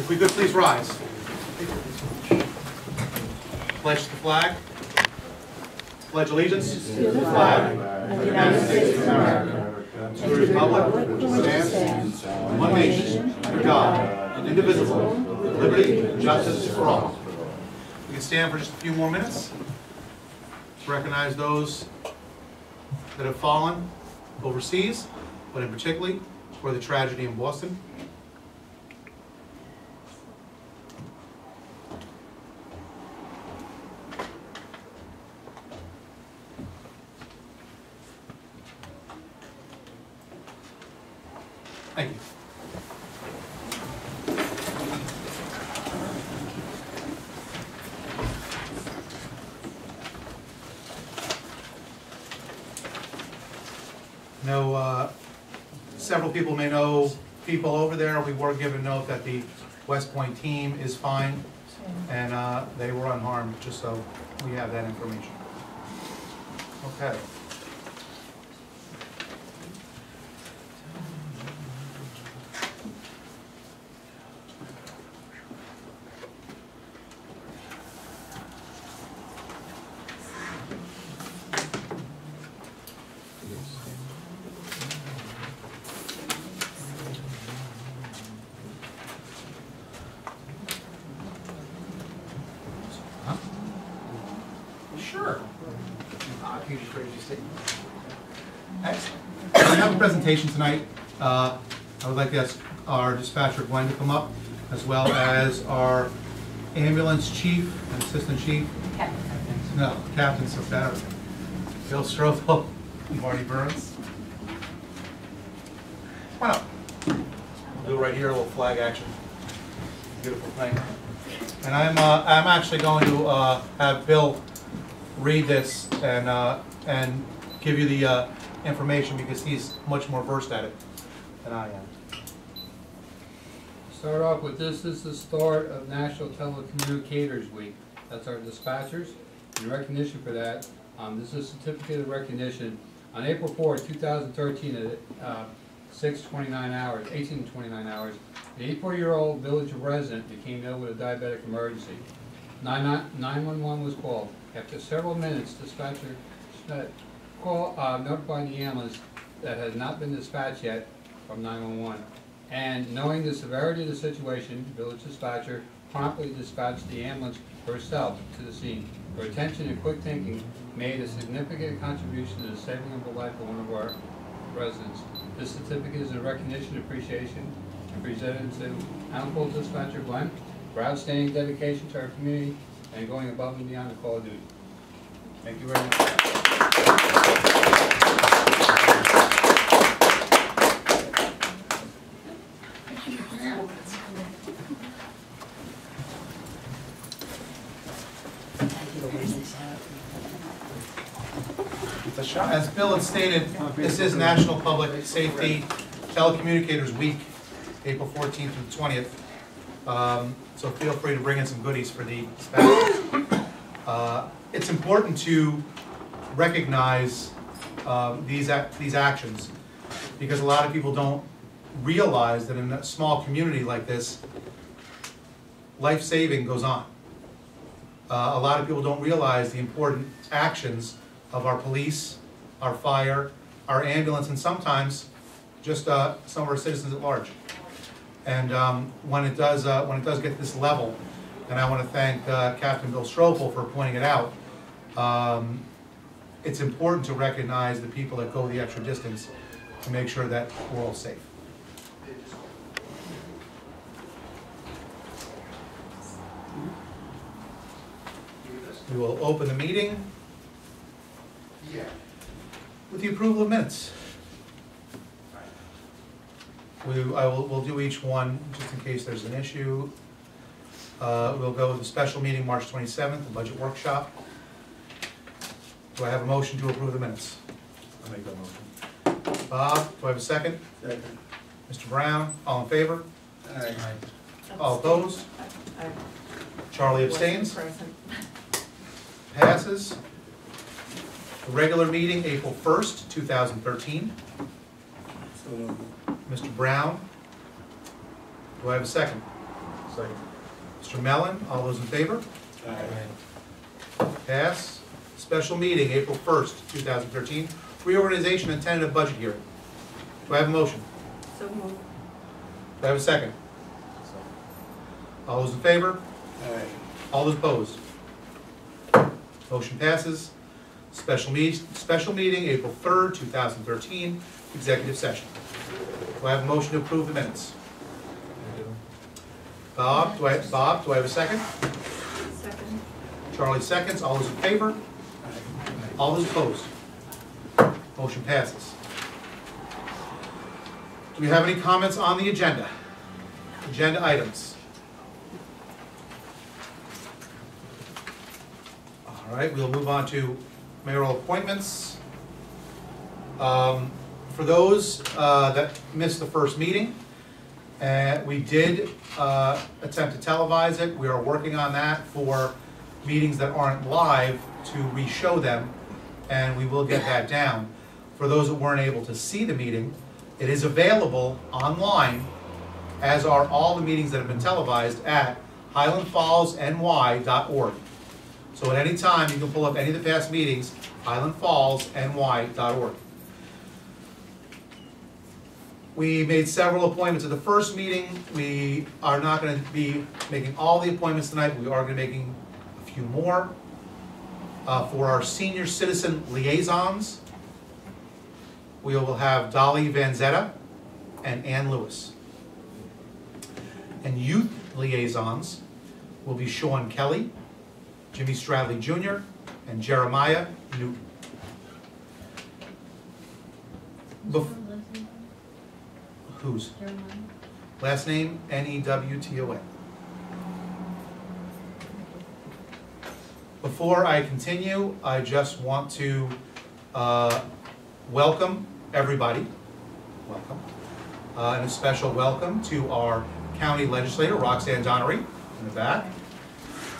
If we could please rise. Pledge to the flag. Pledge allegiance to the flag of the United States of America, to the republic which stands one nation, under God, indivisible, with liberty and justice for all. We can stand for just a few more minutes to recognize those that have fallen overseas, but in particularly for the tragedy in Boston. Thank you. Now, several people may know people over there. We were given note that the West Point team is fine and they were unharmed, just so we have that information. Okay. Sure. Excellent. We have a presentation tonight. I would like to ask our dispatcher Glenn to come up, as well as our ambulance chief and assistant chief. Captain. No, captain's so better. Bill Strothel and Marty Burns. Come on up. We'll do it right here, a little flag action. Beautiful thing. And I'm actually going to have Bill read this and give you the information because he's much more versed at it than I am. Start off with this is the start of National Telecommunicators Week. That's our dispatchers. In recognition for that, this is a certificate of recognition. On April 4, 2013 at 18:29 hours, an 84-year-old village resident became ill with a diabetic emergency. 911 was called. After several minutes, dispatcher notified the ambulance that had not been dispatched yet from 911. And knowing the severity of the situation, village dispatcher promptly dispatched the ambulance herself to the scene. Her attention and quick thinking made a significant contribution to the saving of the life of one of our residents. This certificate is a recognition and appreciation and presented to Honorable Dispatcher Glenn for outstanding dedication to our community and going above and beyond the call of duty. Thank you very much. As Bill had stated, this is National Public Safety Telecommunicators Week, April 14th through the 20th. So feel free to bring in some goodies for the dispatchers. It's important to recognize these actions because a lot of people don't realize that in a small community like this, life-saving goes on. A lot of people don't realize the important actions of our police, our fire, our ambulance, and sometimes just some of our citizens at large. And when it does get to this level, and I want to thank Captain Bill Strothel for pointing it out, it's important to recognize the people that go the extra distance to make sure that we're all safe. We will open the meeting with the approval of minutes. We'll do each one just in case there's an issue. We'll go with the special meeting March 27th, the budget workshop. Do I have a motion to approve the minutes? I'll make that motion. Bob, do I have a second? Second. Mr. Brown, all in favor? Aye. All opposed? I Charlie wasn't abstains? present. Passes. The regular meeting, April 1st, 2013. So moved. Mr. Brown, do I have a second? Second. Mr. Mellon, all those in favor? Pass. Special meeting, April 1st, 2013, reorganization and tentative budget hearing. Do I have a motion? So moved. Do I have a second? All those in favor? All those opposed? Motion passes. Special meeting, April 3rd, 2013, executive session. Do I have a motion to approve the minutes? Bob, do I have a second? Second. Charlie seconds. All those in favor? All those opposed? Motion passes. Do we have any comments on the agenda? Agenda items. All right, we'll move on to mayoral appointments. For those that missed the first meeting, we did attempt to televise it. We are working on that for meetings that aren't live to re-show them, and we will get that down. For those that weren't able to see the meeting, it is available online, as are all the meetings that have been televised at highlandfallsny.org. So at any time, you can pull up any of the past meetings, highlandfallsny.org. We made several appointments at the first meeting. We are not going to be making all the appointments tonight, but we are going to be making a few more. For our senior citizen liaisons, we will have Dolly Vanzetta and Ann Lewis. And youth liaisons will be Sean Kelly, Jimmy Stradley Jr., and Jeremiah Newton. Whose? Last name, N-E-W-T-O-N. Before I continue, I just want to welcome everybody. Welcome. And a special welcome to our county legislator, Roxanne Donnery, in the back,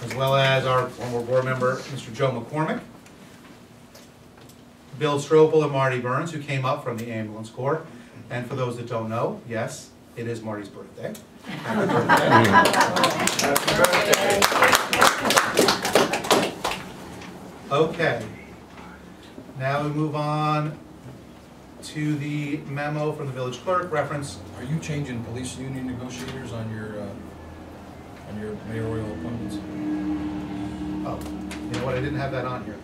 as well as our former board member, Mr. Joe McCormick, Bill Stropel and Marty Burns, who came up from the ambulance corps. And for those that don't know, yes, it is Marty's birthday. Happy birthday. Okay. Now we move on to the memo from the village clerk, reference. Are you changing police union negotiators on your mayoral appointments? Oh, you know what? I didn't have that on here.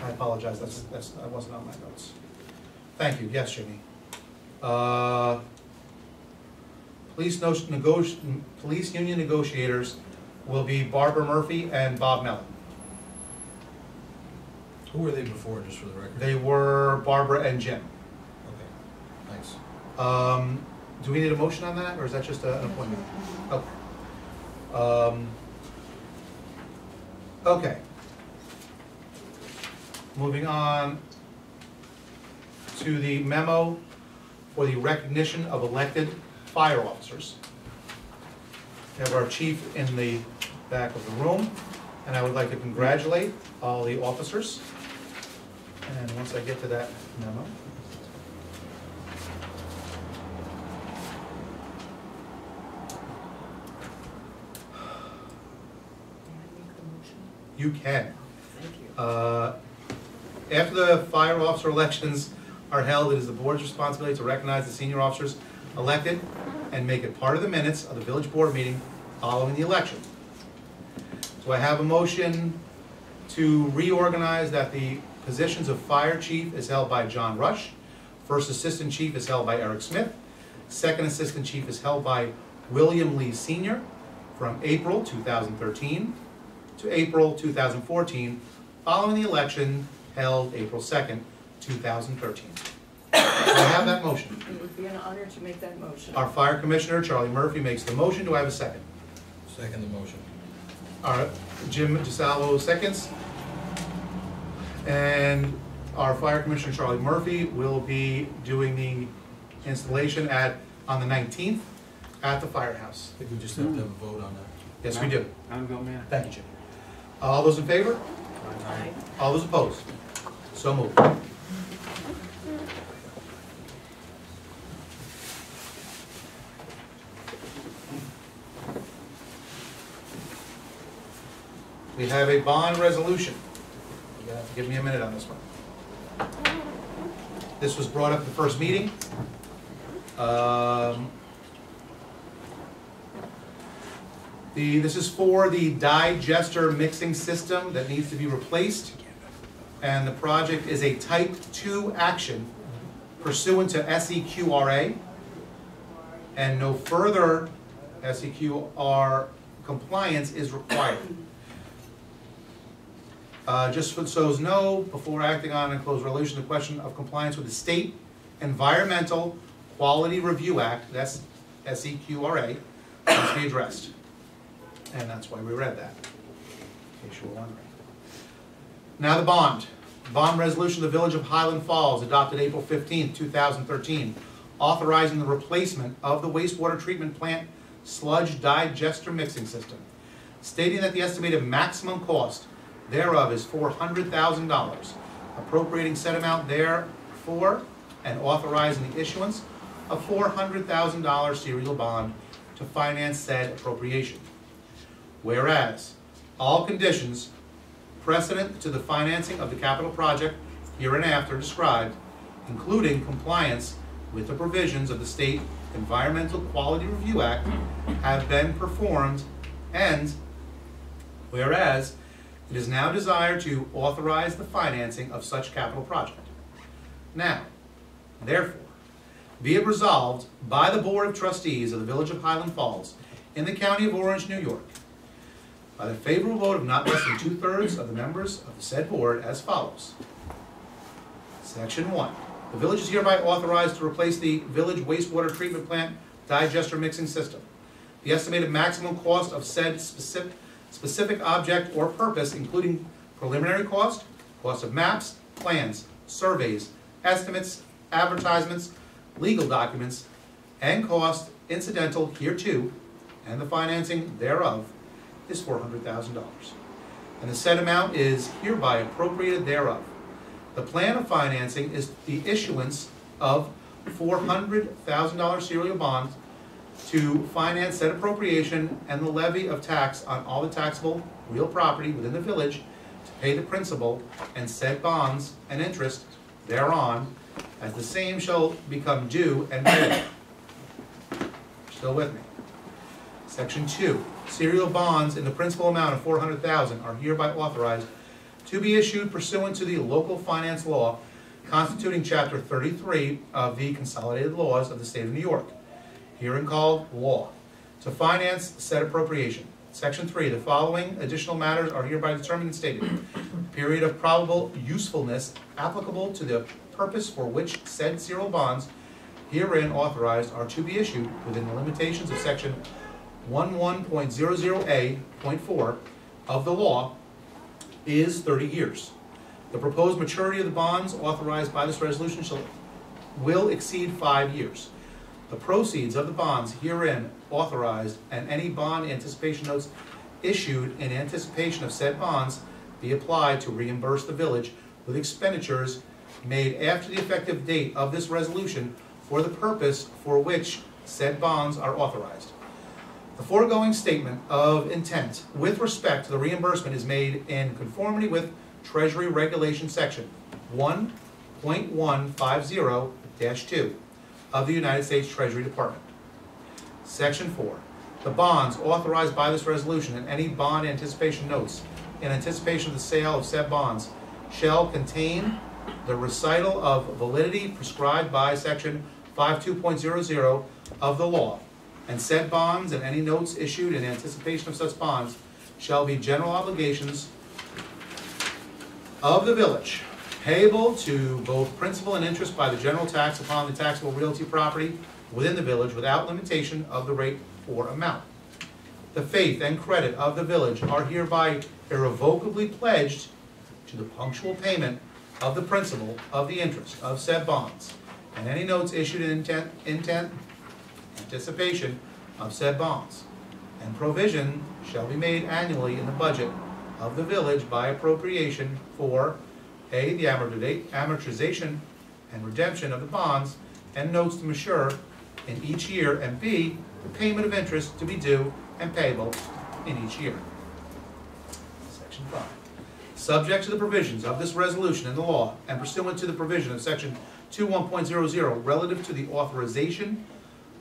I apologize. That wasn't on my notes. Thank you. Yes, Jimmy. Police union negotiators will be Barbara Murphy and Bob Mellon. Who were they before, just for the record? They were Barbara and Jim. Okay, thanks. Do we need a motion on that, or is that just an appointment? Okay. Okay. Moving on to the memo for the recognition of elected fire officers. We have our chief in the back of the room, and I would like to congratulate all the officers. And once I get to that memo. You can. Thank you. After the fire officer elections are held, it is the board's responsibility to recognize the senior officers elected and make it part of the minutes of the village board meeting following the election. So I have a motion to reorganize that the positions of fire chief is held by John Rush, first assistant chief is held by Eric Smith, second assistant chief is held by William Lee Sr. from April 2013 to April 2014, following the election held April 2nd, 2013. Do I have that motion? It would be an honor to make that motion. Our fire commissioner, Charlie Murphy, makes the motion. Do I have a second? Second the motion. All right, Jim DeSalvo seconds. And our fire commissioner, Charlie Murphy, will be doing the installation on the 19th at the firehouse. I think we just have to have a vote on that. Yes, we do. I'm going, man. Thank you, Jim. All those in favor? Aye. All those opposed? So moved. We have a bond resolution. You have to give me a minute on this one. This was brought up at the first meeting. This is for the digester mixing system that needs to be replaced. And the project is a type 2 action pursuant to SEQRA. And no further SEQR compliance is required. Just so those know, before acting on a closed resolution, the question of compliance with the State Environmental Quality Review Act, that's SEQRA, must be addressed. And that's why we read that, in case you were wondering. Now the bond. Bond resolution of the Village of Highland Falls, adopted April 15, 2013, authorizing the replacement of the wastewater treatment plant sludge digester mixing system, stating that the estimated maximum cost thereof is $400,000, appropriating said amount therefor, and authorizing the issuance of $400,000 serial bond to finance said appropriation. Whereas, all conditions precedent to the financing of the capital project hereinafter described, including compliance with the provisions of the State Environmental Quality Review Act, have been performed, and whereas it is now desired to authorize the financing of such capital project. Now, therefore, be it resolved by the Board of Trustees of the Village of Highland Falls in the County of Orange, New York, by the favorable vote of not less than 2/3 of the members of the said board as follows. Section 1. The village is hereby authorized to replace the village wastewater treatment plant digester mixing system. The estimated maximum cost of said specific object or purpose, including preliminary cost, cost of maps, plans, surveys, estimates, advertisements, legal documents, and cost incidental hereto, and the financing thereof, is $400,000. And the said amount is hereby appropriated thereof. The plan of financing is the issuance of $400,000 serial bonds to finance said appropriation and the levy of tax on all the taxable real property within the village to pay the principal and said bonds and interest thereon, as the same shall become due and payable. Still with me? Section 2. Serial bonds in the principal amount of $400,000 are hereby authorized to be issued pursuant to the local finance law constituting Chapter 33 of the Consolidated Laws of the State of New York, herein called law, to finance said appropriation. Section 3. The following additional matters are hereby determined and stated. Period of probable usefulness applicable to the purpose for which said serial bonds herein authorized are to be issued within the limitations of Section 11.00A.4 of the law is 30 years. The proposed maturity of the bonds authorized by this resolution will exceed 5 years. The proceeds of the bonds herein authorized and any bond anticipation notes issued in anticipation of said bonds be applied to reimburse the village with expenditures made after the effective date of this resolution for the purpose for which said bonds are authorized. The foregoing statement of intent with respect to the reimbursement is made in conformity with Treasury Regulation Section 1.150-2 of the United States Treasury Department. Section 4. The bonds authorized by this resolution and any bond anticipation notes in anticipation of the sale of said bonds shall contain the recital of validity prescribed by Section 52.00 of the law, and said bonds and any notes issued in anticipation of such bonds shall be general obligations of the village, payable to both principal and interest by the general tax upon the taxable realty property within the village without limitation of the rate or amount. The faith and credit of the village are hereby irrevocably pledged to the punctual payment of the principal of the interest of said bonds, and any notes issued in anticipation of said bonds, and provision shall be made annually in the budget of the village by appropriation for A, the amortization and redemption of the bonds and notes to mature in each year, and B, the payment of interest to be due and payable in each year. subject to the provisions of this resolution and the law, and pursuant to the provision of section 21.00 relative to the authorization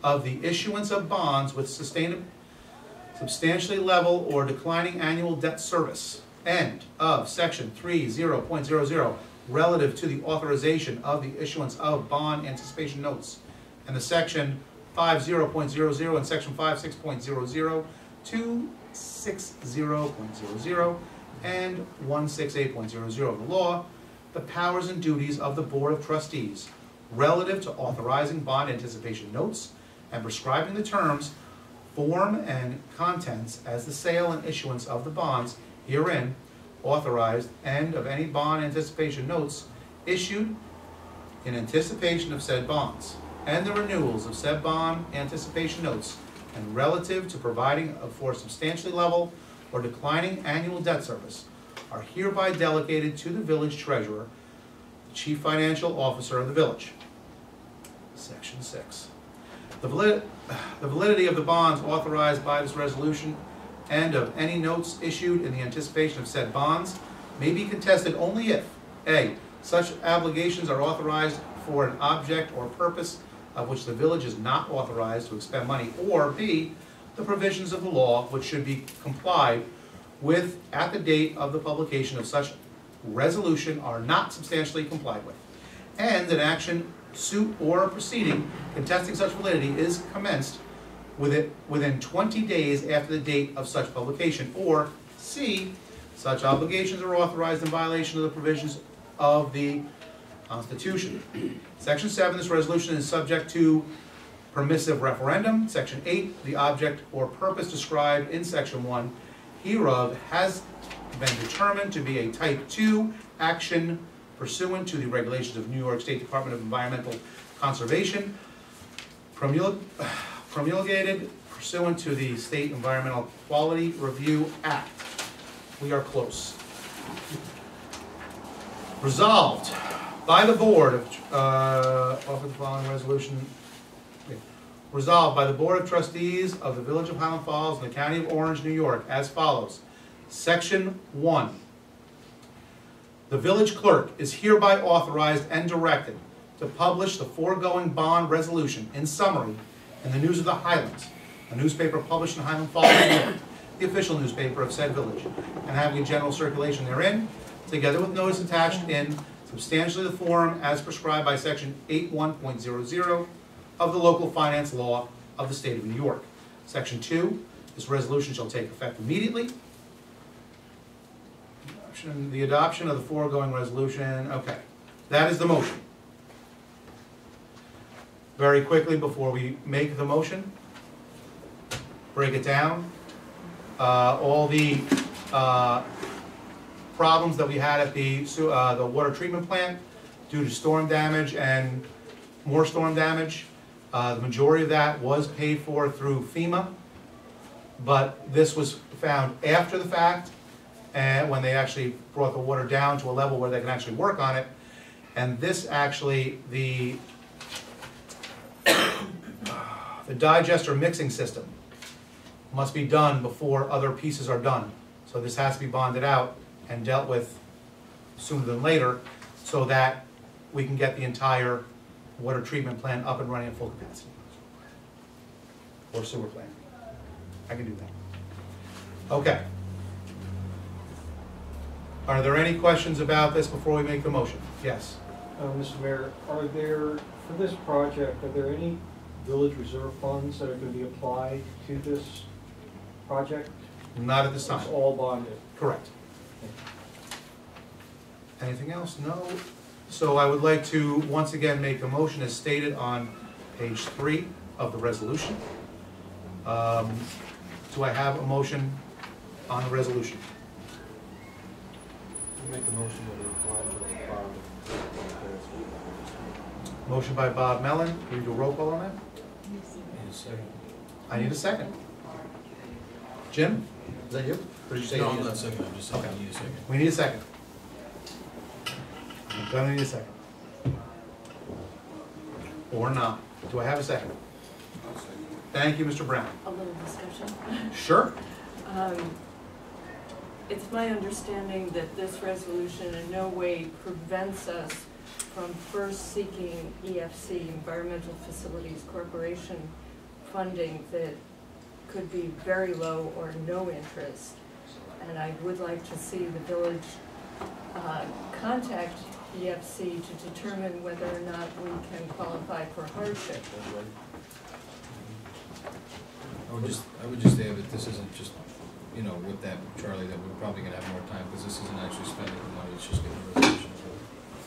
of the issuance of bonds with substantially level or declining annual debt service, and of section 30.00 relative to the authorization of the issuance of bond anticipation notes, and the section 50.00 and section 56.00, 260.00, and 168.00 of the law, the powers and duties of the Board of Trustees relative to authorizing bond anticipation notes and prescribing the terms, form, and contents as the sale and issuance of the bonds herein authorized, and of any bond anticipation notes issued in anticipation of said bonds, and the renewals of said bond anticipation notes, and relative to providing for substantially level or declining annual debt service, are hereby delegated to the village treasurer, the chief financial officer of the village. Section 6. The validity of the bonds authorized by this resolution and of any notes issued in the anticipation of said bonds may be contested only if: A, such obligations are authorized for an object or purpose of which the village is not authorized to expend money, or B, the provisions of the law which should be complied with at the date of the publication of such resolution are not substantially complied with, and an action, suit, or proceeding contesting such validity is commenced within 20 days after the date of such publication, or C, such obligations are authorized in violation of the provisions of the Constitution. Section 7, this resolution is subject to permissive referendum. Section 8, the object or purpose described in Section 1 hereof has been determined to be a Type 2 action pursuant to the regulations of New York State Department of Environmental Conservation, promulgated pursuant to the State Environmental Quality Review Act. We are close. Resolved by the Board of, offer the following resolution. Resolved by the Board of Trustees of the Village of Highland Falls in the County of Orange, New York, as follows. Section 1. The village clerk is hereby authorized and directed to publish the foregoing bond resolution in summary in the News of the Highlands, a newspaper published in Highland Falls, New York, the official newspaper of said village, and having a general circulation therein, together with notice attached in substantially the form as prescribed by section 81.00 of the local finance law of the state of New York. Section 2, this resolution shall take effect immediately. The adoption of the foregoing resolution, okay, that is the motion. Very quickly, before we make the motion, break it down. All the problems that we had at the water treatment plant due to storm damage and more storm damage, the majority of that was paid for through FEMA, but this was found after the fact, and when they actually brought the water down to a level where they can actually work on it. And this actually, the digester mixing system must be done before other pieces are done. So this has to be bonded out and dealt with sooner than later so that we can get the entire water treatment plant up and running at full capacity. Or sewer plant. I can do that. Okay. Are there any questions about this before we make the motion? Yes. Mr. Mayor, are there, for this project, are there any village reserve funds that are going to be applied to this project? Not at this time. It's all bonded? Correct. Anything else? No. So I would like to once again make a motion as stated on page 3 of the resolution. Do I have a motion on the resolution? Make a motion that we apply for the bond. Motion by Bob Mellon. Can we do a roll call on that? Need a second? I need a second. Jim? Is that you? Or did you say No, you I'm need a not second, I'm just saying I Okay. need a second. We need a second. I'm gonna need a second. Or not. Do I have a second? Thank you, Mr. Brown. A little discussion. Sure. it's my understanding that this resolution in no way prevents us from first seeking EFC, Environmental Facilities Corporation, funding that could be very low or no interest. And I would like to see the village contact EFC to determine whether or not we can qualify for hardship. I would just add that this isn't just, you know, with that, Charlie, that we're probably gonna have more time, because this isn't actually spending the money, it's just getting a resolution.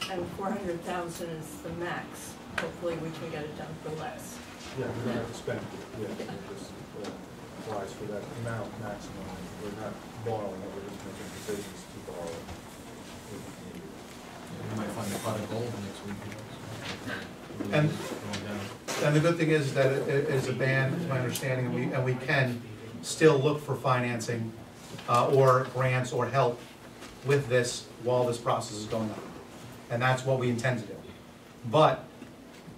And 400,000 is the max. Hopefully we can get it done for less. Yeah, we're gonna have to spend it, yeah, it just applies for that amount maximum. We're not borrowing it, we're just making decisions to borrow it. Yeah, we might find a pot of gold next week, you know. And- Going down. And the good thing is that it is a ban, to my understanding, and we can still look for financing or grants or help with this while this process is going on. And that's what we intend to do. But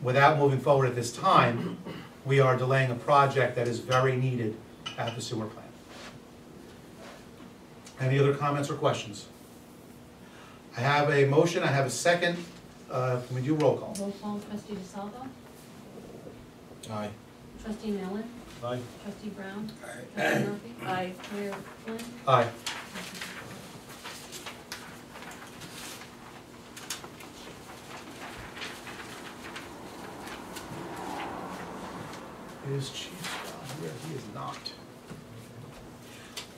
without moving forward at this time, we are delaying a project that is very needed at the sewer plant. Any other comments or questions? I have a motion, I have a second. Can we do roll call? Roll call, trustee DeSalvo, Aye. trustee Allen, Aye. trustee Brown, trustee Murphy, Aye. Mayor Flynn. Aye. Is Chief down here? He is not.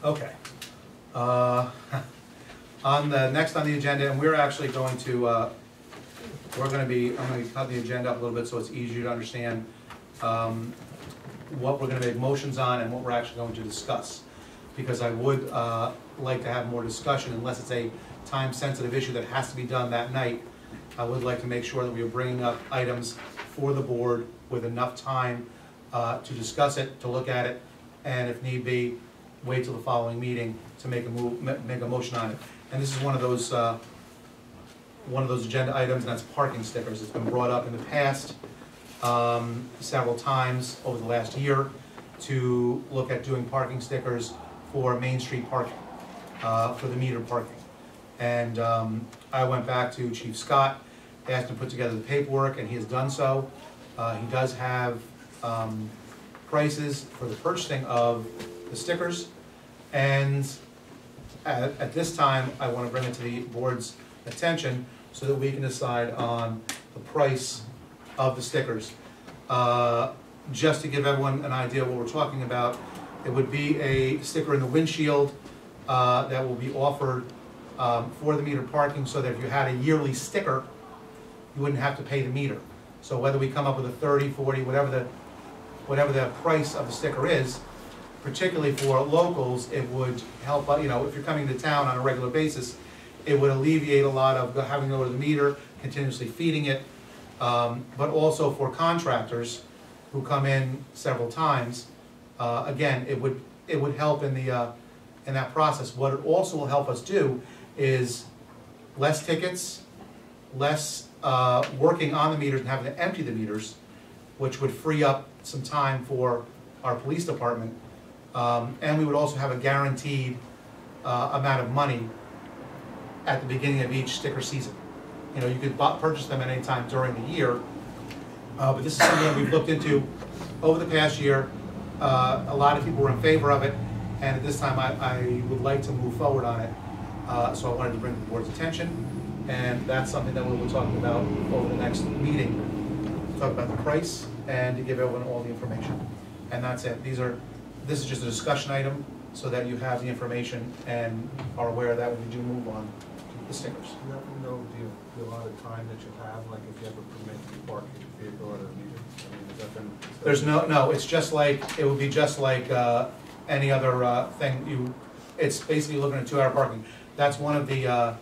Okay. Next on the agenda, and we're actually going to, I'm gonna be cut the agenda up a little bit so it's easier to understand what we're gonna make motions on and what we're actually going to discuss. Because I would like to have more discussion, unless it's a time-sensitive issue that has to be done that night. I would like to make sure that we are bringing up items for the board with enough time to discuss it, to look at it, and if need be, wait till the following meeting to make a motion on it. And this is one of those agenda items, and that's parking stickers. It's been brought up in the past several times over the last year to look at doing parking stickers for Main Street parking, for the meter parking. And I went back to Chief Scott, asked him to put together the paperwork, and he has done so. He does have prices for the purchasing of the stickers, and at this time, I want to bring it to the board's attention so that we can decide on the price of the stickers. Just to give everyone an idea of what we're talking about, it would be a sticker in the windshield that will be offered for the meter parking, so that if you had a yearly sticker, you wouldn't have to pay the meter. So whether we come up with a 30, 40, whatever the price of the sticker is, particularly for locals, it would help, you know, if you're coming to town on a regular basis, it would alleviate a lot of having to go to the meter, continuously feeding it, but also for contractors who come in several times, again, it would help in that process. What it also will help us do is less tickets, less working on the meters and having to empty the meters, which would free up some time for our police department. And we would also have a guaranteed amount of money at the beginning of each sticker season. You know, you could purchase them at any time during the year, but this is something that we've looked into over the past year. A lot of people were in favor of it, and at this time I would like to move forward on it. So I wanted to bring the board's attention, and that's something that we'll be talking about over the next meeting. Talk about the price and to give everyone all the information. And that's it. This is just a discussion item so that you have the information and are aware of that when we do move on the stickers. Do you happen to know the allotted time that you have, like if you have a permit to park your vehicle at a meter? I mean, has that been? There's no, it's just like, it would be just like any other thing. It's basically looking at 2-hour parking. That's one of the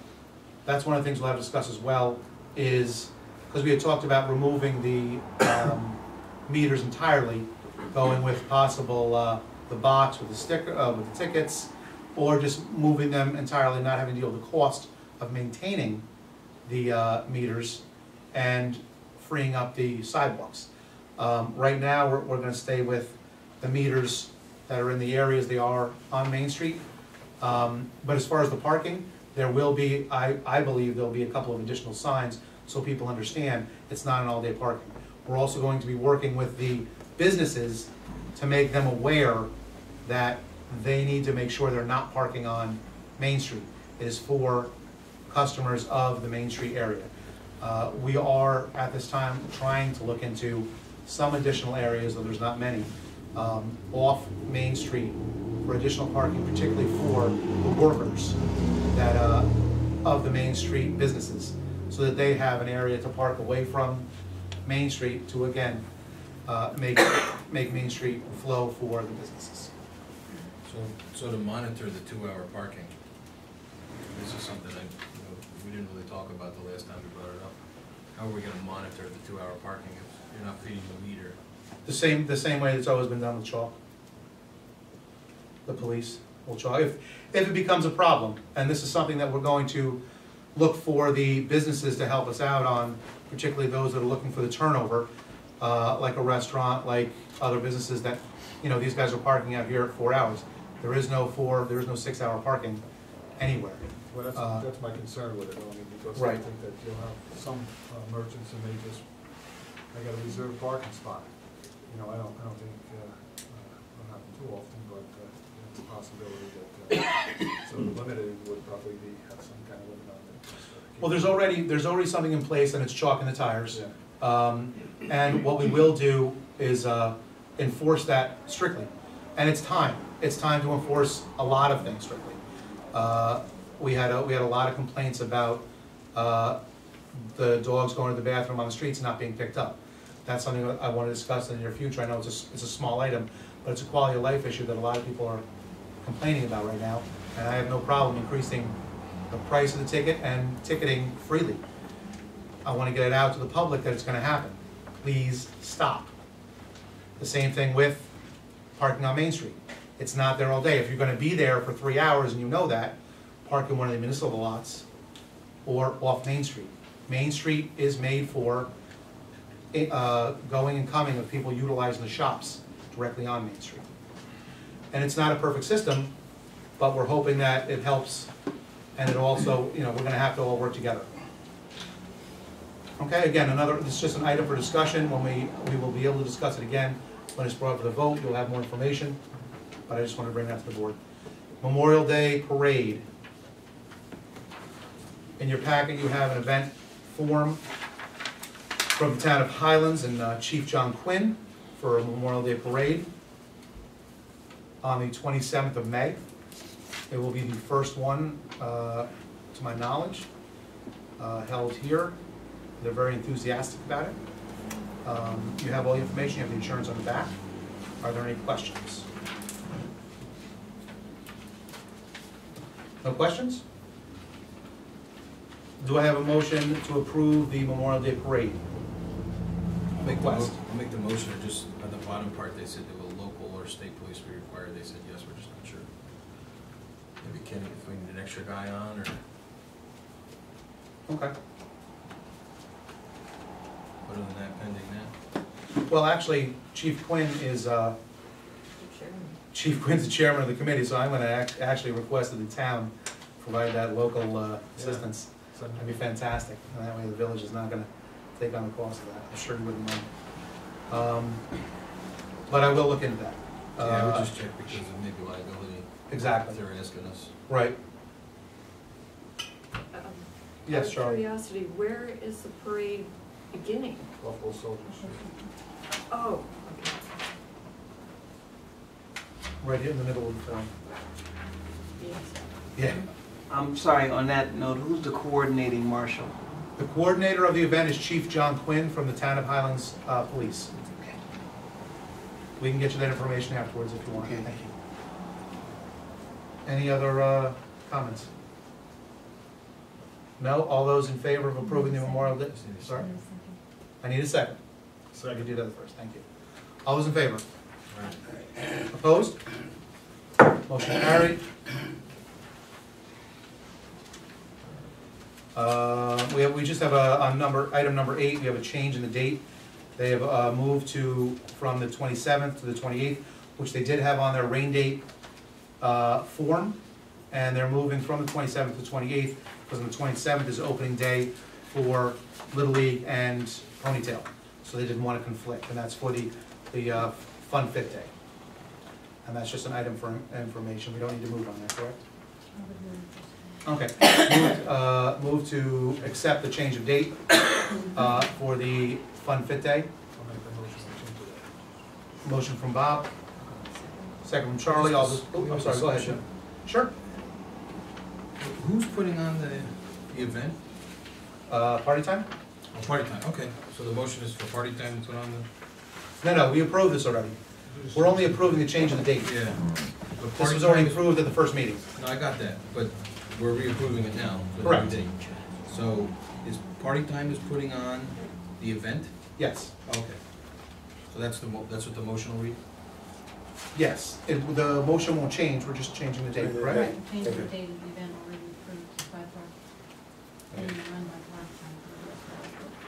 things we'll have to discuss as well, is, because we had talked about removing the meters entirely, going with possible the box with the sticker, with the tickets, or just moving them entirely, not having to deal with the cost of maintaining the meters and freeing up the sidewalks. Right now, we're going to stay with the meters that are in the areas they are on Main Street. But as far as the parking, there will be, I believe there'll be a couple of additional signs so people understand it's not an all-day parking. We're also going to be working with the businesses to make them aware that they need to make sure they're not parking on Main Street. It is for customers of the Main Street area. We are, at this time, trying to look into some additional areas, though there's not many, off Main Street for additional parking, particularly for the workers that, of the Main Street businesses, so that they have an area to park away from Main Street to, again, make Main Street flow for the businesses. So to monitor the 2-hour parking, this is something we didn't really talk about the last time we brought it up. How are we gonna monitor the 2-hour parking if you're not feeding the meter? The same way it's always been done with chalk. The police will chalk. If it becomes a problem, and this is something that we're going to look for the businesses to help us out on, particularly those that are looking for the turnover, like a restaurant, like other businesses that, these guys are parking out here at 4 hours. There is no 6-hour parking anywhere. Well, that's my concern with it, because I Right. think that you'll have some merchants who may just, I got a reserved parking spot. I don't think, it'll happen too often, but it's a possibility that, so the limited would probably have some kind of limit on it. Well, there's already something in place, and it's chalk in the tires. Yeah. And what we will do is enforce that strictly. And it's time. It's time to enforce a lot of things strictly. We had a lot of complaints about the dogs going to the bathroom on the streets and not being picked up. That's something that I want to discuss in the near future. I know it's a small item, but it's a quality of life issue that a lot of people are complaining about right now. And I have no problem increasing the price of the ticket and ticketing freely. I want to get it out to the public that it's going to happen. Please stop. The same thing with parking on Main Street. It's not there all day. If you're going to be there for 3 hours and you know that, park in one of the municipal lots or off Main Street. Main Street is made for going and coming of people utilizing the shops directly on Main Street. And it's not a perfect system, but we're hoping that it helps, and it also, we're going to have to all work together. Okay, again, this is just an item for discussion. When we will be able to discuss it again when it's brought up for the vote. You'll have more information, but I just want to bring that to the board. Memorial Day Parade. In your packet, you have an event form from the town of Highlands and Chief John Quinn for a Memorial Day Parade on the 27th of May. It will be the first one, to my knowledge, held here. They're very enthusiastic about it. You have all the information, you have the insurance on the back. Are there any questions? No questions? Do I have a motion to approve the Memorial Day Parade? Request. I'll make the motion, or just on the bottom part, they said they will local or state police be required. They said yes, we're just not sure. Maybe Kenny, if we need an extra guy on, or Okay. other than that, pending that. Well, actually, Chief Quinn is, Chief Quinn's the chairman of the committee, so I'm gonna actually request that the town provide that local assistance. That'd be fantastic, and that way the village is not gonna take on the cost of that. I sure wouldn't mind. But I will look into that. Yeah, I would just check because of maybe liability. Exactly. If they're asking us. Right. Yes, Charlie. Out of curiosity, where is the parade beginning? Buffalo Soldier Street. Oh, okay. Right here in the middle of the film. Yes. Yeah. I'm sorry, on that note, who's the coordinating marshal? The coordinator of the event is Chief John Quinn from the town of Highlands Police. We can get you that information afterwards if you want. Okay. Thank you. Any other comments? No? All those in favor of approving the Memorial Day? Sorry? I need a second. So I can do that first. Thank you. All those in favor? Opposed? Motion carried. We just have on item number 8, we have a change in the date. They have moved from the 27th to the 28th, which they did have on their rain date form. and they're moving from the 27th to 28th, because on the 27th is opening day for Little League and Ponytail. So they didn't want to conflict, and that's for the Fun Fit Day. And that's just an item for information. We don't need to move on that, correct? Okay. Move to accept the change of date for the Fun Fit Day. I'll make the motion to change it. Motion from Bob, second from Charlie. All those, oh, I'm sorry, go ahead, Jim. Sure. Who's putting on the event? Party time? Oh, party time, okay. So the motion is for party time to put on the? No, we approved this already. We're only approving the change of the date. Yeah. But This party was already time is- approved at the first meeting. No, I got that, but we're reapproving it now for the new Correct. date. So is party time is putting on the event? Yes, Okay. So that's that's what the motion will read? yes. The motion won't change, we're just changing the date, correct? Right, change the Okay. date of the event already approved by park. And run by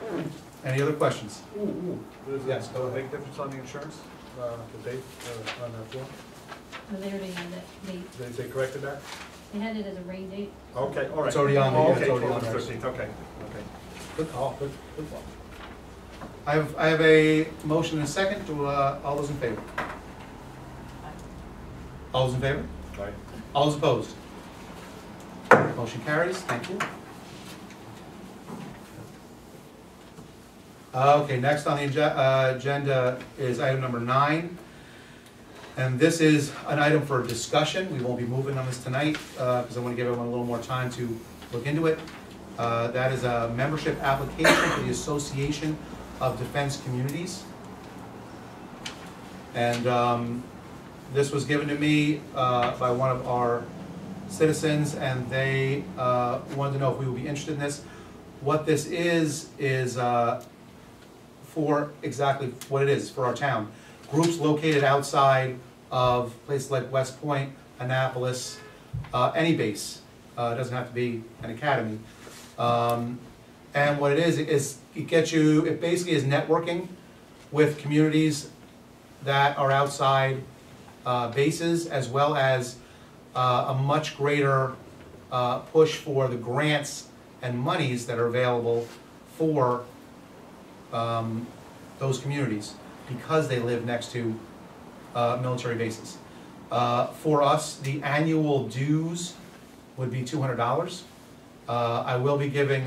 park. Any other questions? Does Yes, it go ahead. make difference on the insurance, the date on that form? Well, they already had that date, They corrected that? they had it as a rain date. Okay, all right. It's already on there, Oh, yeah, okay, it's already on 12th, there. 13th, okay. Good call, good call. I have a motion and a second. To all those in favor? All those in favor? Right. All those opposed? Motion carries, thank you. Okay, next on the agenda is item number 9. And this is an item for discussion. We won't be moving on this tonight because I want to give everyone a little more time to look into it. That is a membership application for the Association of Defense Communities. And this was given to me by one of our citizens, and they wanted to know if we would be interested in this. What this is for exactly what it is for our town. Groups located outside of places like West Point, Annapolis, any base. It doesn't have to be an academy. And what it is it gets you, it basically is networking with communities that are outside bases, as well as a much greater push for the grants and monies that are available for those communities because they live next to military bases. For us, the annual dues would be $200. I will be giving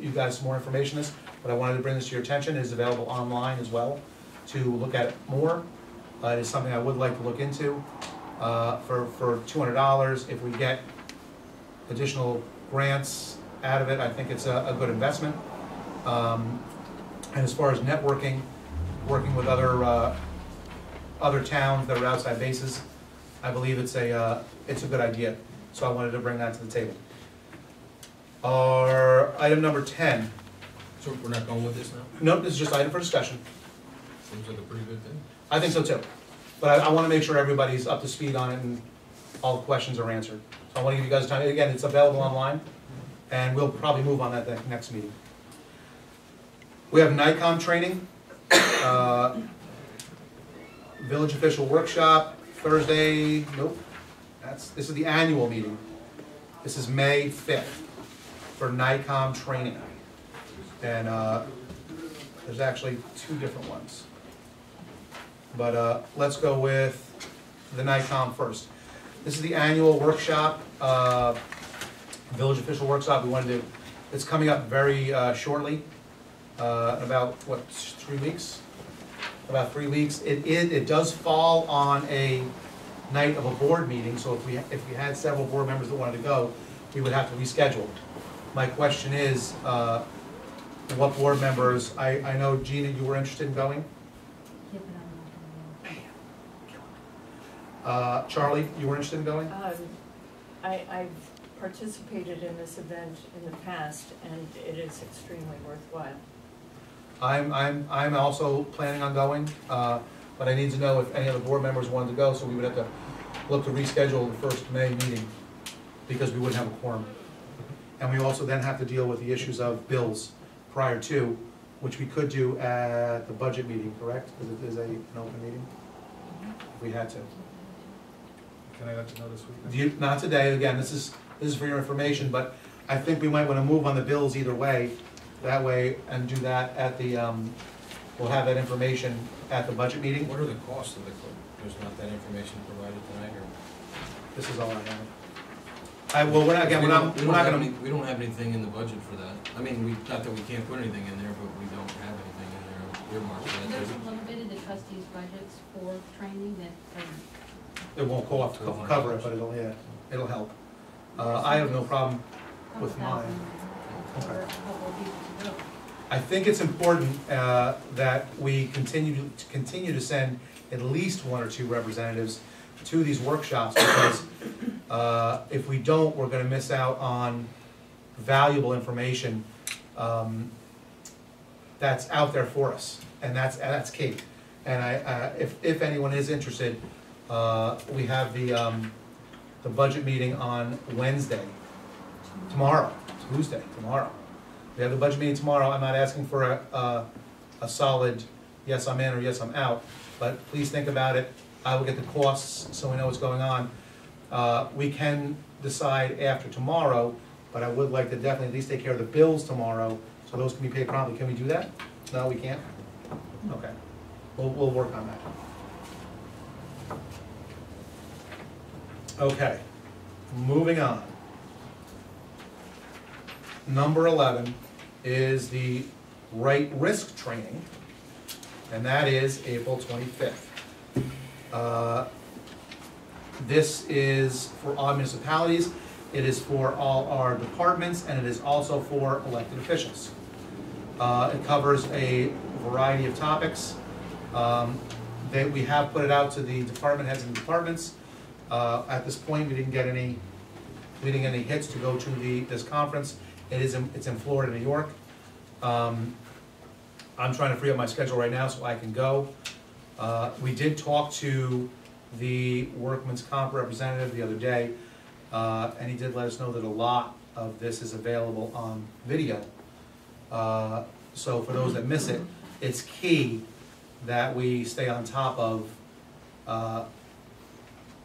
you guys some more information on this, but I wanted to bring this to your attention. It is available online as well to look at it more. It is something I would like to look into for $200. If we get additional grants out of it, I think it's a good investment. And as far as networking, working with other towns that are outside bases, I believe it's a good idea. So I wanted to bring that to the table. Our item number 10. So we're not going with this now? Nope, this is just item for discussion. Seems like a pretty good thing. I think so too. But I want to make sure everybody's up to speed on it and all the questions are answered. So I want to give you guys time. Again, it's available online, and we'll probably move on that the next meeting. We have NICOM training, village official workshop, Thursday, nope. This is the annual meeting. This is May 5th for NICOM training. And there's actually 2 different ones. But let's go with the NICOM first. This is the annual workshop, village official workshop. It's coming up very shortly, about, what, 3 weeks? About 3 weeks. It does fall on a night of a board meeting, so if we had several board members that wanted to go, we would have to reschedule. My question is, what board members, I know Gina, you were interested in going? Yeah, but I'm not gonna Charlie, you were interested in going? I've participated in this event in the past, and it is extremely worthwhile. I'm also planning on going, but I need to know if any other board members wanted to go, so we would have to look to reschedule the first May meeting, because we wouldn't have a quorum. And we also then have to deal with the issues of bills prior to, which we could do at the budget meeting, correct? Because it is an open meeting, if we had to. Can I let you know this week? Not today, again, this is for your information, but I think we might wanna move on the bills either way, that way, and do that at the, we'll have that information at the budget meeting. What are the costs of the, there's not that information provided tonight, or? This is all I have. Well, we're not, again, we're not gonna, We don't have anything in the budget for that. I mean, not that we can't put anything in there, but we don't have anything in there earmarked for that. There's a little bit of the trustees' budgets for training that, it won't cover it, but it'll help. I have no problem with mine. for a couple of people to go. I think it's important that we continue to send at least 1 or 2 representatives to these workshops, because if we don't, we're gonna miss out on valuable information that's out there for us, and that's key. And if anyone is interested, we have the budget meeting on Wednesday, tomorrow, Tuesday, tomorrow. We have the budget meeting tomorrow. I'm not asking for a solid yes, I'm in or yes, I'm out, but please think about it. I will get the costs so we know what's going on. We can decide after tomorrow, but I would like to definitely at least take care of the bills tomorrow, so those can be paid promptly. Can we do that? No, we can't? Okay. We'll work on that. Okay, moving on. Number 11 is the right risk training, and that is April 25th. This is for all municipalities, it is for all our departments, and it is also for elected officials. It covers a variety of topics. We have put it out to the department heads and departments. At this point, we didn't get any hits to go to this conference. It's in Florida, New York. I'm trying to free up my schedule right now so I can go. We did talk to the workman's comp representative the other day, and he did let us know that a lot of this is available on video. So for those that miss it, it's key that we stay on top of,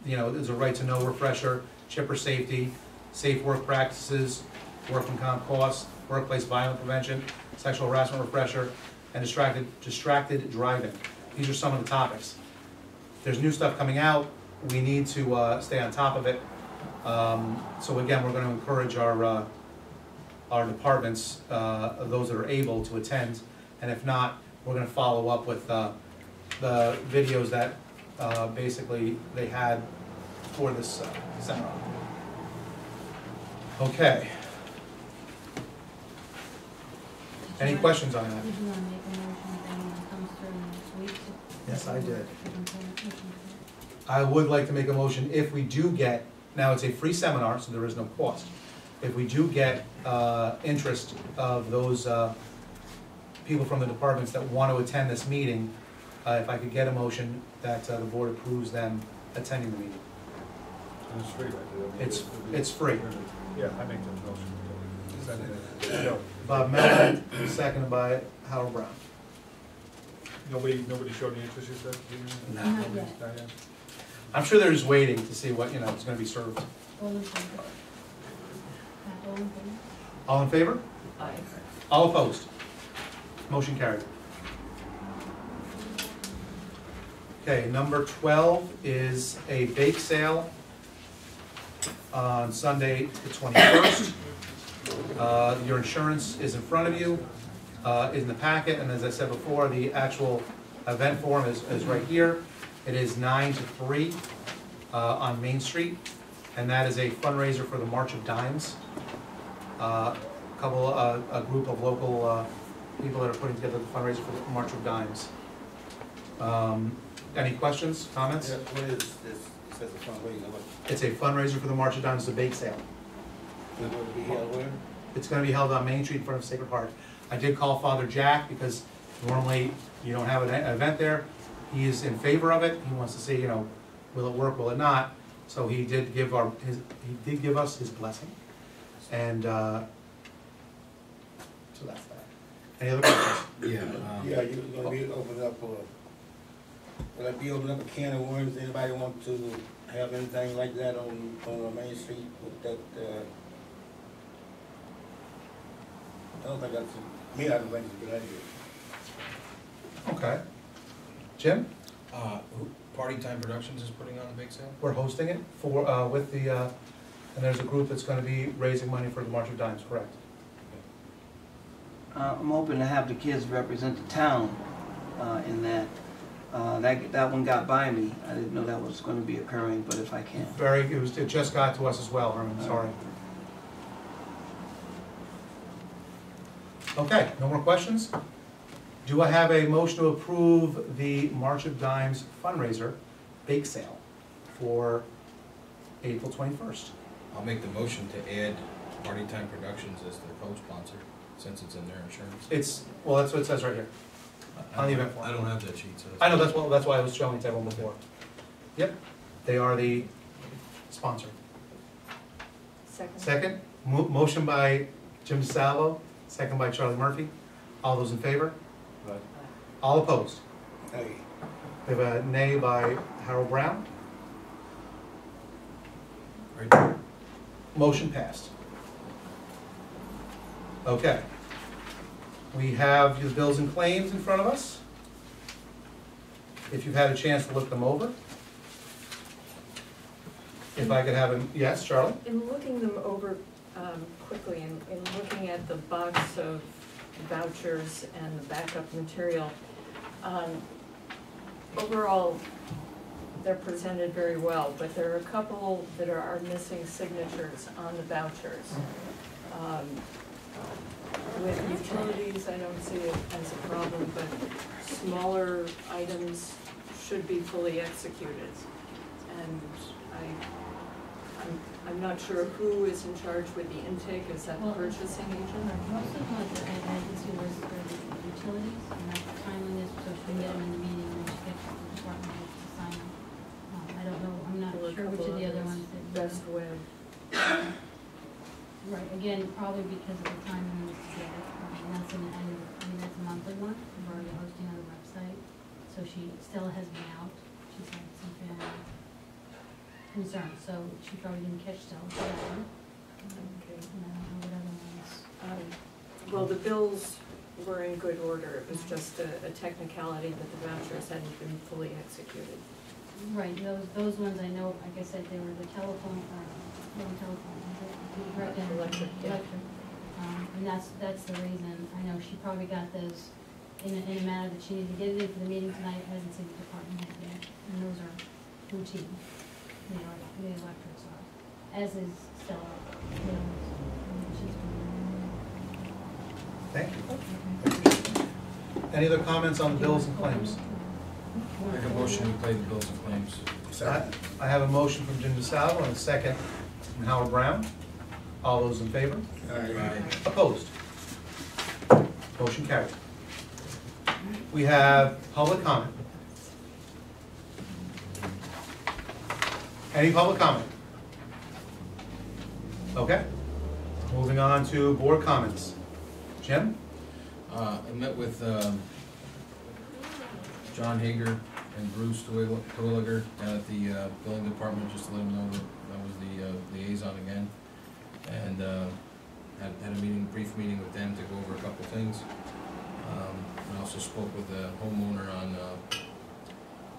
there's a right to know refresher, chipper safety, safe work practices, workman comp costs, workplace violence prevention, sexual harassment refresher, and distracted driving. These are some of the topics. There's new stuff coming out. We need to stay on top of it. So again, we're going to encourage our departments, those that are able to attend, and if not, we're going to follow up with the videos that basically they had for this seminar. Okay. Any questions on that? Would you want to make a motion if anyone comes through next week? Yes, I did. I would like to make a motion if we do get, now it's a free seminar, so there is no cost. If we do get interest of those people from the departments that want to attend this meeting, if I could get a motion that the board approves them attending the meeting. And it's free, right? It's free. Yeah, I make that motion. Second. Bob Mellon, seconded by Howard Brown. Nobody showed any interest, you said? No. Not yet. Not yet? I'm sure they're just waiting to see what, is going to be served. All in favor? All in favor? All in favor? Aye. All opposed? Motion carried. Okay, number 12 is a bake sale on Sunday the 21st. Your insurance is in front of you, is in the packet, and as I said before, the actual event form is right here. It is 9 to 3 on Main Street, and that is a fundraiser for the March of Dimes. A group of local people that are putting together the fundraiser for the March of Dimes. Any questions, comments? Yeah, what is this? It says a fundraiser. It's a fundraiser for the March of Dimes, it's a bake sale. Will it be held where? It's gonna be held on Main Street in front of Sacred Heart. I did call Father Jack because normally you don't have an event there. He is in favor of it. He wants to see, will it work, will it not? So he did give us his blessing. And so that's that. Any other questions? Yeah. Yeah, you're gonna be opened up for will that be opening up a can of worms? Anybody want to have anything like that on Main Street with that, I don't think that's, me, I don't think it's a good idea. Okay. Jim? Party Time Productions is putting on a bake sale? We're hosting it for, with the, and there's a group that's gonna be raising money for the March of Dimes, correct? I'm hoping to have the kids represent the town in that. That one got by me. I didn't know that was going to be occurring, but if I can. It just got to us as well, Herman, sorry. Okay, no more questions? Do I have a motion to approve the March of Dimes fundraiser bake sale for April 21st? I'll make the motion to add Party Time Productions as the co-sponsor, since it's in their insurance. Well, that's what it says right here. On the event form. I don't have that sheet, so. I know, that's why I was showing it to everyone before. Yep, they are the sponsor. Second, motion by Jim DeSalvo, second by Charlie Murphy. All those in favor? Right. All opposed? Hey, We have a nay by Harold Brown. Right. Motion passed. Okay. We have the bills and claims in front of us. If you've had a chance to look them over. If I could have a, yes, Charlie? In looking them over quickly and in looking at the box of vouchers and the backup material, overall, they're presented very well, but there are a couple that are missing signatures on the vouchers. With utilities, I don't see it as a problem, but smaller items should be fully executed. And I'm not sure who is in charge with the intake, is that the purchasing agent? Most of the ones that I had to was for the utilities, and that's timeliness, so she can get them in the meeting and she gets the department heads to sign them. I don't know, I'm not There were a sure which couple of the other others. ones that. Best Web. Right, again, probably because of the timing was together. That's that's a monthly one, we're already hosting on the website, so she still has been out. She's had some family concerns, so she probably didn't catch still for that one. Okay. And I don't know what other ones. Well, the bills were in good order, it was just a technicality that the vouchers hadn't been fully executed. Right, those ones I know, like I said, they were the telephone, Electric, yeah. And that's the reason. I know she probably got those in a manner that she needed to get it in for the meeting tonight, hasn't seen the department head yet. And those are routine, the electrics are, as is Stella. Thank you. Any other comments on the bills and claims? Make a motion to pay the bills and claims. I have a motion from Jim DeSalvo and a second from Howard Brown. All those in favor? Aye. Opposed? Motion carried. We have public comment. Any public comment? Okay. Moving on to board comments. Jim? I met with John Hager and Bruce Terwilliger down at the building department, just to let them know that I was the liaison again. And had a brief meeting with them to go over a couple things. I also spoke with a homeowner on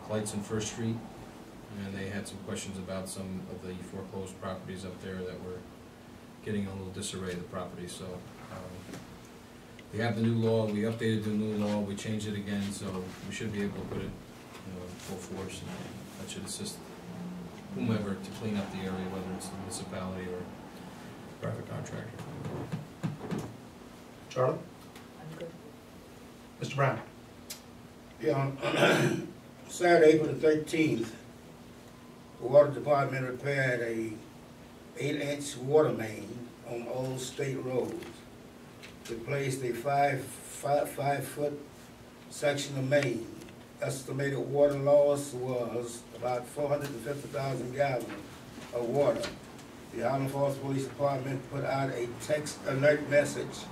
Lights and First Street, and they had some questions about some of the foreclosed properties up there that were getting a little disarray of the property. So we have the new law, we updated the new law, we changed it again, so we should be able to put it full force, and that should assist whomever to clean up the area, whether it's the municipality or private contractor. Charlie? I'm good. Mr. Brown? Yeah, on Saturday, April the 13th, the water department repaired a 8-inch water main on Old State Road. Replaced a 5-foot section of main. Estimated water loss was about 450,000 gallons of water. The Highland Falls Police Department put out a text alert message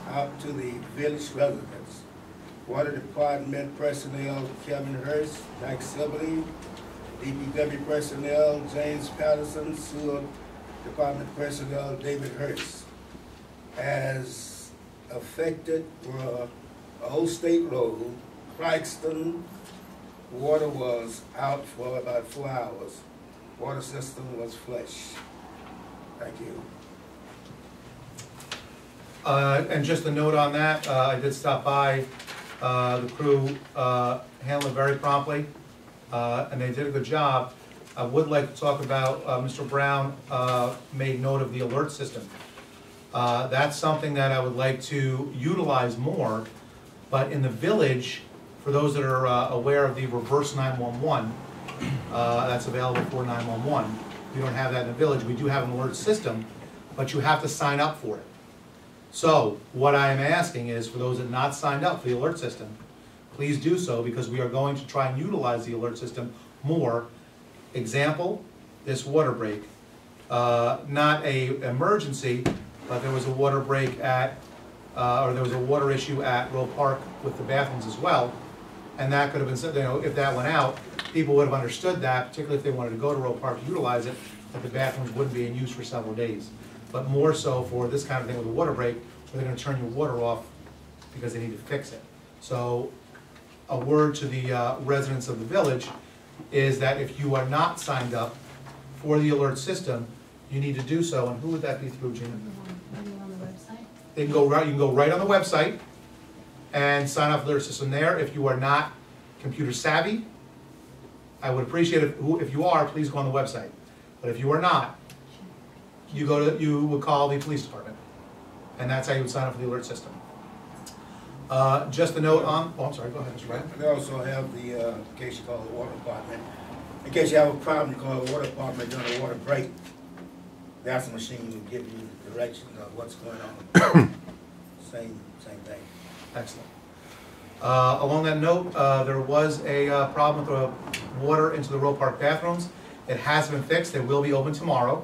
out to the village residents. Water Department personnel Kevin Hurst, Mike Sibley, DPW personnel James Patterson, Sewer Department personnel David Hurst. As affected were Old State Road, Claxton, water was out for about 4 hours. Water system was flush. Thank you. And just a note on that, I did stop by, the crew handled it very promptly, and they did a good job. I would like to talk about, Mr. Brown made note of the alert system. That's something that I would like to utilize more, but in the village, for those that are aware of the reverse 911, that's available for 911. We don't have that in the village. We do have an alert system, but you have to sign up for it. So what I am asking is for those that are not signed up for the alert system, please do so, because we are going to try and utilize the alert system more. Example, this water break. Not an emergency, but there was a water break at, or there was a water issue at Roe Park with the bathrooms as well. And that could have been, you know, if that went out, people would have understood that, particularly if they wanted to go to Roe Park to utilize it, that the bathrooms wouldn't be in use for several days. But more so for this kind of thing with a water break, where they're going to turn your water off because they need to fix it. So a word to the residents of the village is that if you are not signed up for the alert system, you need to do so. And who would that be through, Gina? On the website? They can go right. You can go right on the website and sign up for the alert system there. If you are not computer savvy, I would appreciate it if you are, please go on the website. But if you are not, you would call the police department, and that's how you would sign up for the alert system. Just a note on. Oh, I'm sorry. Go ahead, Mr. Ryan. They also have the, in case you call the water department, in case you have a problem, you call the water department during a water break. That's a machine will give you direction of what's going on. Same thing. Excellent. Along that note, there was a problem with the water into the Roe Park bathrooms. It has been fixed. They will be open tomorrow.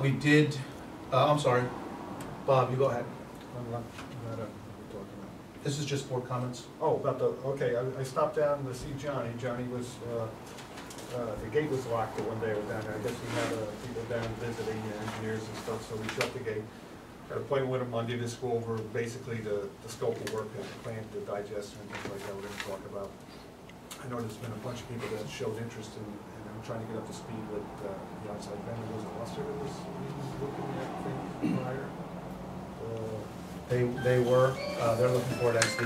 We did. I'm sorry, Bob. You go ahead. This is just board comments. Oh, about the, okay, I stopped down to see Johnny. Johnny was, the gate was locked one day I was down there. I guess he had people down visiting, engineers and stuff, so we shut the gate. Got an appointment with him Monday to go over basically the scope of work and the plan to digest and things like that we're gonna talk about. I know there's been a bunch of people that showed interest in, and I'm trying to get up to speed with the outside vendor. Was it Lester that was looking at things prior? They were. They're looking for it as the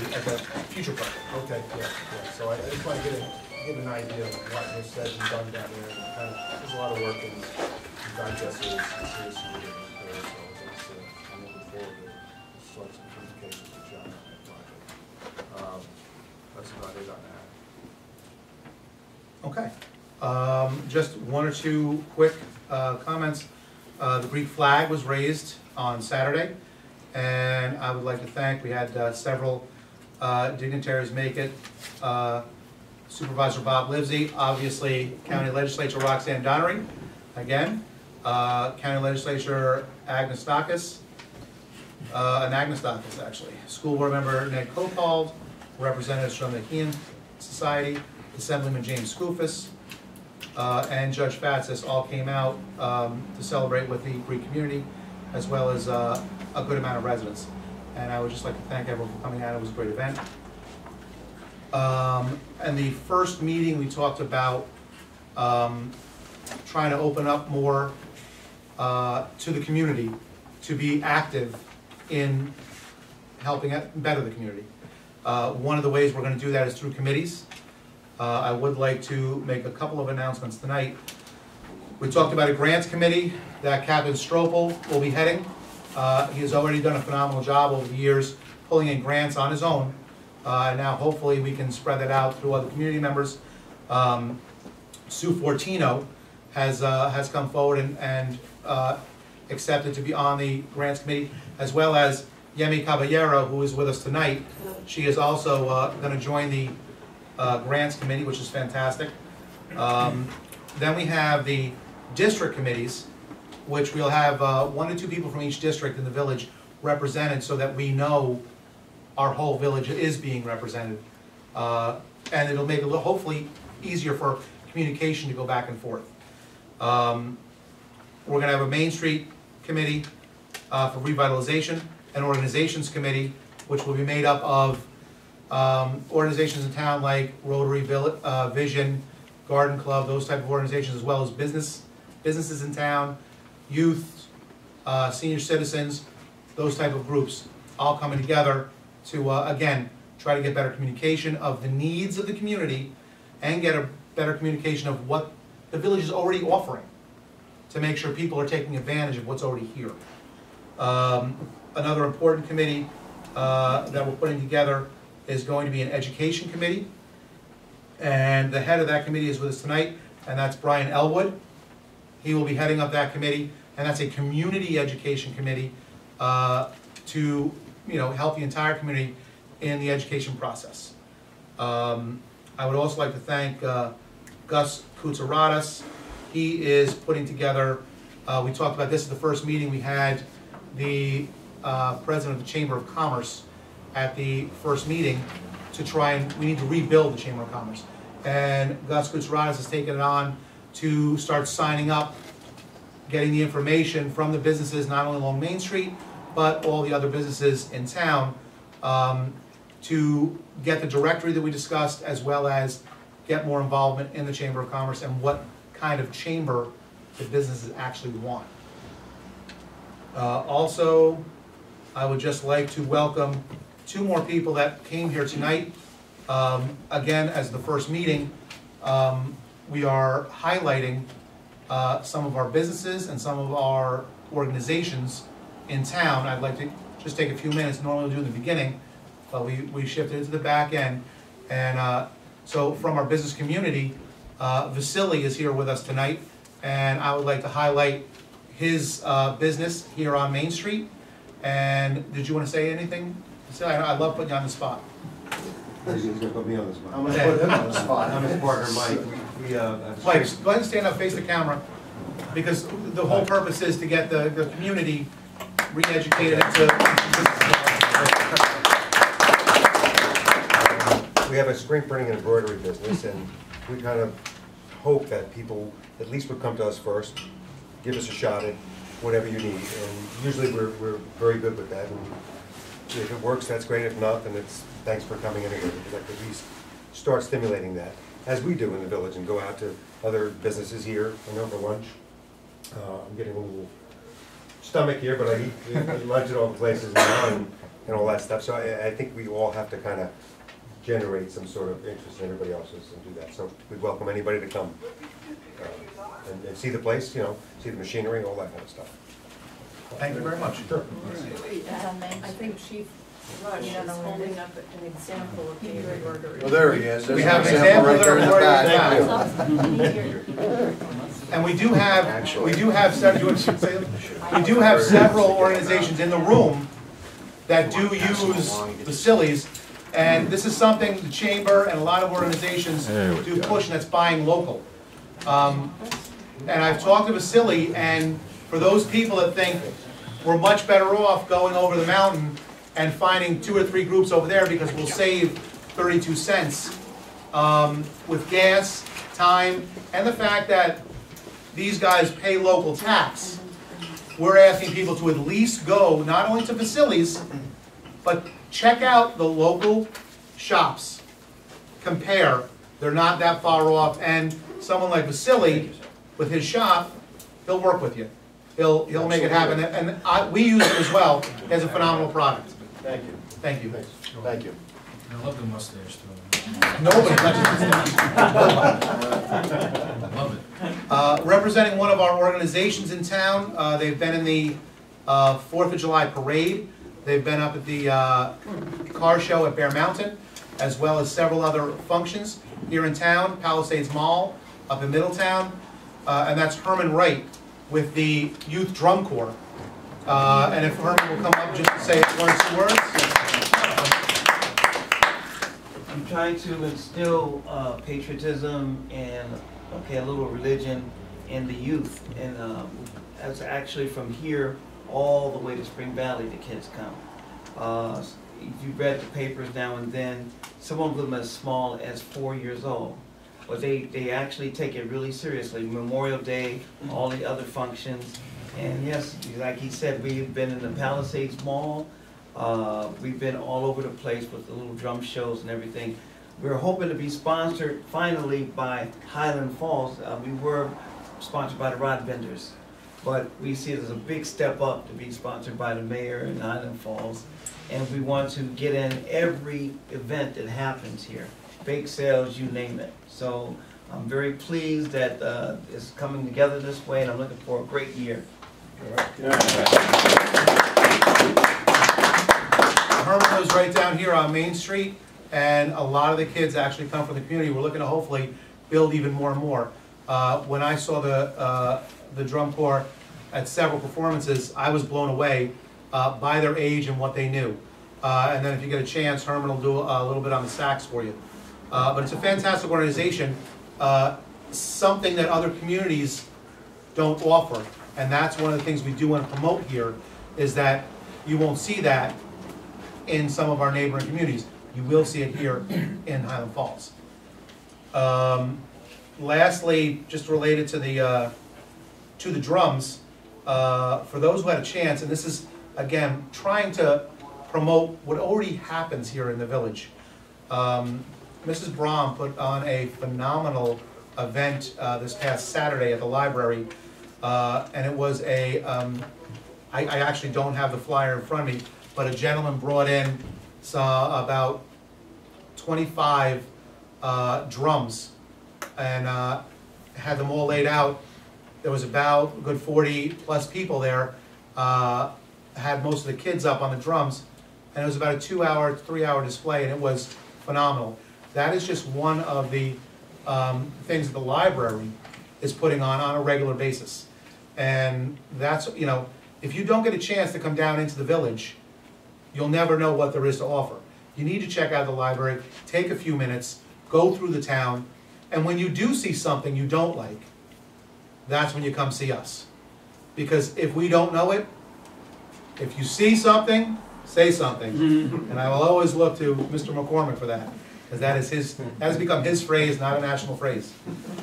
future project. Okay, yeah. So I just want to get an idea of what was said and done down there. And kind of, there's a lot of work in digesting and seriously there. So I'm looking forward to start some communications with John on that project. That's about it on that. Okay. Just one or two quick comments. The Greek flag was raised on Saturday, and I would like to thank, we had several dignitaries make it. Supervisor Bob Livesey, obviously County Legislature Roxanne Donnery, again, County Legislature Agnastakis, actually, School Board Member Ned Copald, representatives from the Kean Society, Assemblyman James Skoufis, and Judge Fatsis all came out to celebrate with the Greek community, as well as a good amount of residents. And I would just like to thank everyone for coming out. It was a great event. And the first meeting, we talked about trying to open up more to the community to be active in helping better the community. One of the ways we're going to do that is through committees. I would like to make a couple of announcements tonight. We talked about a grants committee that Captain Stropel will be heading. He has already done a phenomenal job over the years pulling in grants on his own. Now hopefully we can spread that out through other community members. Sue Fortino has come forward and accepted to be on the grants committee, as well as Yemi Caballero, who is with us tonight. She is also going to join the grants committee, which is fantastic. Then we have the district committees, which we'll have 1 to 2 people from each district in the village represented, so that we know our whole village is being represented. And it'll make it hopefully easier for communication to go back and forth. We're gonna have a Main Street committee for revitalization, an organizations committee, which will be made up of organizations in town like Rotary, Vision, Garden Club, those type of organizations, as well as businesses in town, youth, senior citizens, those type of groups, all coming together to, again, try to get better communication of the needs of the community and get a better communication of what the village is already offering to make sure people are taking advantage of what's already here. Another important committee that we're putting together is going to be an education committee. And the head of that committee is with us tonight, and that's Brian Elwood. He will be heading up that committee, and that's a community education committee to help the entire community in the education process. I would also like to thank Gus Koutsaradas. He is putting together, we talked about this at the first meeting, we had the president of the Chamber of Commerce at the first meeting to try and, we need to rebuild the Chamber of Commerce. And Gus Koutsaradas has taken it on to start signing up, getting the information from the businesses, not only along Main Street, but all the other businesses in town, to get the directory that we discussed, as well as get more involvement in the Chamber of Commerce and what kind of chamber the businesses actually want. Also, I would just like to welcome 2 more people that came here tonight. Again, as the first meeting, we are highlighting some of our businesses and some of our organizations in town. I'd like to just take a few minutes, normally we'll do in the beginning, but we shifted it to the back end. And so from our business community, Vasily is here with us tonight, and I would like to highlight his business here on Main Street. And did you want to say anything? Vasily, I love putting you on the spot. He's gonna put me on the spot. I'm gonna put him on the spot. I'm his partner, Mike. Mike, go ahead and stand up, face the camera, because the whole purpose is to get the community re-educated into. We have a screen printing and embroidery business, and we kind of hope that people at least would come to us first, give us a shot at whatever you need, and usually we're very good with that. And if it works, that's great. If not, then it's thanks for coming in again. We'd like to at least start stimulating that, as we do in the village, and go out to other businesses here and over lunch. I'm getting a little stomach here, but I eat lunch at all the places now and all that stuff. So I think we all have to kind of generate some sort of interest in everybody else's and do that. So we'd welcome anybody to come and see the place, see the machinery, all that kind of stuff. Thank you very much. Sure. I think Chief Rush is holding up an example of the embroidery. Well, there he is. We have an example there in the back. Awesome. And we do have several organizations in the room that do use facilities. And this is something the Chamber and a lot of organizations do push, and that's buying local. And I've talked to Vasily, and for those people that think we're much better off going over the mountain and finding 2 or 3 groups over there because we'll save 32 cents with gas, time, and the fact that these guys pay local tax, we're asking people to at least go not only to Vasily's, but check out the local shops. Compare. They're not that far off. And someone like Vasily, with his shop, he'll work with you. He'll make it happen. And we use it as well. He has a phenomenal product. Thank you. Thank you. Thank you. I love the mustache too. Nobody touches Love it. representing one of our organizations in town, they've been in the 4th of July parade. They've been up at the car show at Bear Mountain, as well as several other functions here in town, Palisades Mall, up in Middletown, and that's Herman Wright with the Youth Drum Corps. And if Herman will come up just to say 1 or 2 words. I'm trying to instill patriotism and a little religion in the youth, and that's actually from here all the way to Spring Valley the kids come. if you read the papers now and then, some of them as small as 4 years old. But they actually take it really seriously. Memorial Day, all the other functions. And yes, like he said, we've been in the Palisades Mall. We've been all over the place with the little drum shows and everything. We're hoping to be sponsored finally by Highland Falls. We were sponsored by the Rod Vendors, but we see it as a big step up to be sponsored by the mayor in Highland Falls. And we want to get in every event that happens here, bake sales, you name it. So I'm very pleased that it's coming together this way, and I'm looking for a great year. Herman is right down here on Main Street, and a lot of the kids actually come from the community. We're looking to hopefully build even more and more. When I saw the drum corps at several performances, I was blown away by their age and what they knew. And then if you get a chance, Herman will do a little bit on the sax for you. But it's a fantastic organization, something that other communities don't offer. And that's one of the things we do want to promote here, is that you won't see that in some of our neighboring communities. You will see it here in Highland Falls. Lastly, just related to the drums, for those who had a chance, and this is, again, trying to promote what already happens here in the village. Mrs. Brahm put on a phenomenal event this past Saturday at the library, and it was a, I actually don't have the flyer in front of me, but a gentleman brought in about 25 drums and had them all laid out. There was about a good 40 plus people there, had most of the kids up on the drums, and it was about a 2-hour, 3-hour display, and it was phenomenal. That is just one of the things that the library is putting on a regular basis. And that's, you know, if you don't get a chance to come down into the village, you'll never know what there is to offer. You need to check out the library, take a few minutes, go through the town, and when you do see something you don't like, that's when you come see us. Because if we don't know it, if you see something, say something. And I will always look to Mr. McCormick for that, because that has become his phrase, not a national phrase.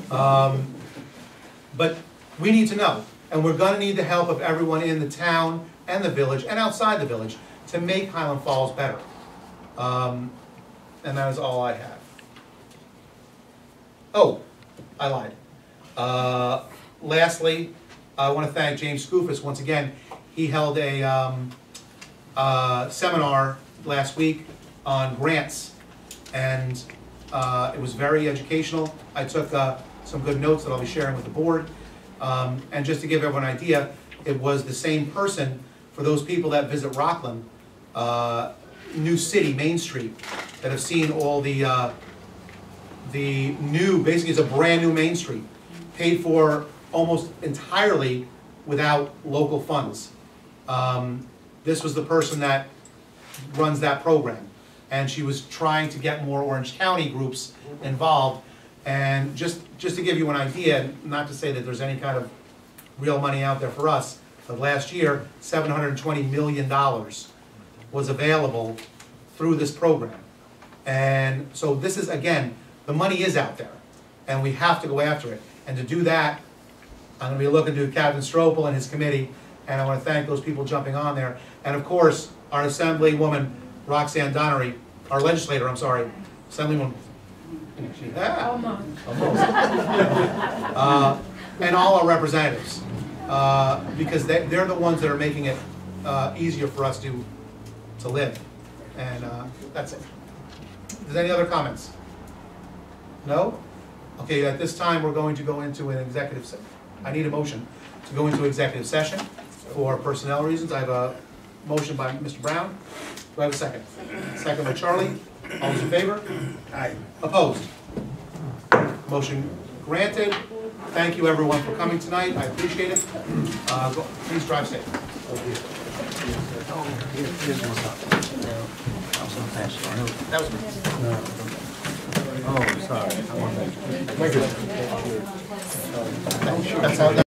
But we need to know, and we're going to need the help of everyone in the town and the village and outside the village to make Highland Falls better. And that is all I have. Oh, I lied. Lastly, I want to thank James Skoufis once again. He held a seminar last week on grants, and it was very educational. I took some good notes that I'll be sharing with the board. And just to give everyone an idea, it was the same person for those people that visit Rockland, New City, Main Street, that have seen all the new, basically it's a brand new Main Street, paid for almost entirely without local funds. This was the person that runs that program, and she was trying to get more Orange County groups involved. And just to give you an idea, not to say that there's any kind of real money out there for us, but last year, $720 million was available through this program. And so this is, again, the money is out there, and we have to go after it. And to do that, I'm going to be looking to Captain Stropel and his committee, and I want to thank those people jumping on there. And of course, our Assemblywoman, Roxanne Donnery, our legislator, I'm sorry, Assemblywoman, almost. And all our representatives, because they're the ones that are making it easier for us to live. And that's it. Is there any other comments? No? Okay, at this time we're going to go into an executive session. I need a motion to go into executive session for personnel reasons. I have a motion by Mr. Brown. Do I have a second? Second by Charlie. All those in favor? Aye. Opposed? Motion granted. Thank you everyone for coming tonight. I appreciate it. Please drive safe. That was Oh, sorry. That's how.